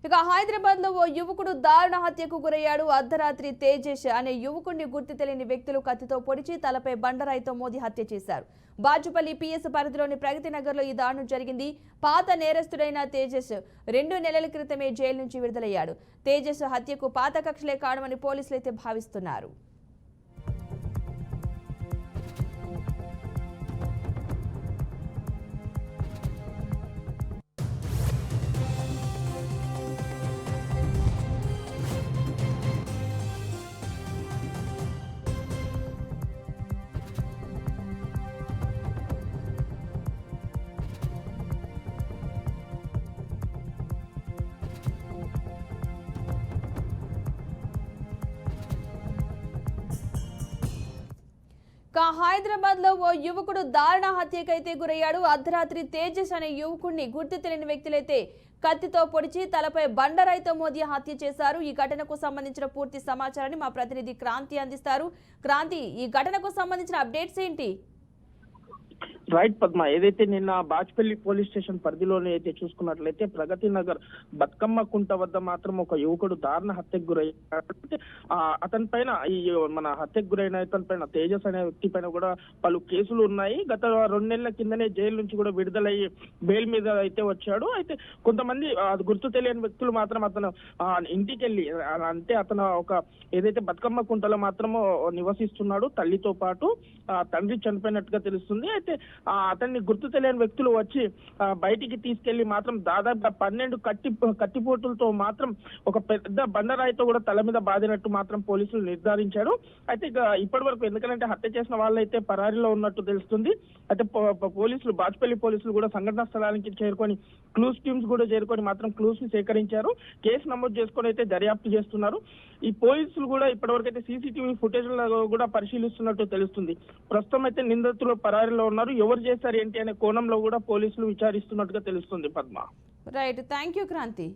ఇక హైదరాబాద్ లో ఓ యువకుడు దారుణ హత్యకు గురయ్యాడు. అర్ధరాత్రి తేజేష్ అనే యువకుడిని గుర్తు తెలియని వ్యక్తులు కత్తితో పొడిచి తలపై బండరాయితో మోది హత్య చేశారు. బాచుపల్లి పిఎస్ పరిధిలోని ప్రగతి నగర్ లో ఈ దారుణం జరిగింది. పాత నేరస్తుడైన తేజేష్ 2 నెలల క్రితమే జైలు నుంచి విడుదలయ్యాడు. తేజేష్ హత్యకు పాత కక్షలే కారణమని పోలీసులు అయితే భావిస్తున్నారు. హైదరాబాద్ లో ఓ యువకుడు దారుణ హత్యకైతే గురయ్యాడు. అర్ధరాత్రి తేజస్ అనే యువకుడిని గుర్తు తెలియని వ్యక్తులైతే కత్తితో పొడిచి తలపై బండరాయితో మోదీ హత్య చేశారు. ఈ ఘటనకు సంబంధించిన పూర్తి సమాచారాన్ని మా ప్రతినిధి క్రాంతి అందిస్తారు. క్రాంతి, ఈ ఘటనకు సంబంధించిన అప్డేట్స్ ఏంటి? రైట్ పద్మ, ఏదైతే నిన్న బాచుపల్లి పోలీస్ స్టేషన్ పరిధిలోనే అయితే చూసుకున్నట్లయితే ప్రగతి నగర్ బతుకమ్మ కుంట వద్ద మాత్రం ఒక యువకుడు దారుణ హత్యకు గురయ్యాడు. అతని పైన మన హత్యకు గురైన అతని పైన తేజస్ అనే వ్యక్తి పైన కూడా పలు కేసులు ఉన్నాయి. గత 2 నెలల కిందనే జైలు నుంచి కూడా విడుదలయ్యి బెయిల్ మీద అయితే వచ్చాడు. అయితే కొంతమంది గుర్తు తెలియని వ్యక్తులు మాత్రం అతను ఇంటికి వెళ్ళి, అంటే అతను ఒక ఏదైతే బతుకమ్మ కుంటలో మాత్రము నివసిస్తున్నాడు తల్లితో పాటు. తండ్రి చనిపోయినట్టుగా తెలుస్తుంది. అయితే అతన్ని గుర్తు తెలియని వ్యక్తులు వచ్చి బయటికి తీసుకెళ్లి మాత్రం దాదాపుగా 12 కత్తిపోటులతో మాత్రం ఒక పెద్ద బండరాయితో కూడా తల మీద బాదినట్టు మాత్రం పోలీసులు నిర్ధారించారు. అయితే ఇప్పటి వరకు, ఎందుకంటే హత్య చేసిన వాళ్ళైతే పరారీలో ఉన్నట్టు తెలుస్తుంది. అయితే పోలీసులు, బాచుపల్లి పోలీసులు కూడా సంఘటనా స్థలానికి చేరుకొని క్లూస్ టీమ్స్ కూడా చేరుకొని మాత్రం క్లూస్ ని సేకరించారు. కేసు నమోదు చేసుకొని అయితే దర్యాప్తు చేస్తున్నారు. ఈ పోలీసులు కూడా ఇప్పటివరకు అయితే సీసీటీవీ ఫుటేజ్ కూడా పరిశీలిస్తున్నట్టు తెలుస్తుంది. ప్రస్తుతం అయితే నిందితులు పరారీలో ఉన్నారు. ఎవరు చేశారు ఏంటి అనే కోణంలో కూడా పోలీసులు విచారిస్తున్నట్టుగా తెలుస్తుంది Padma. Right, thank you Kranti.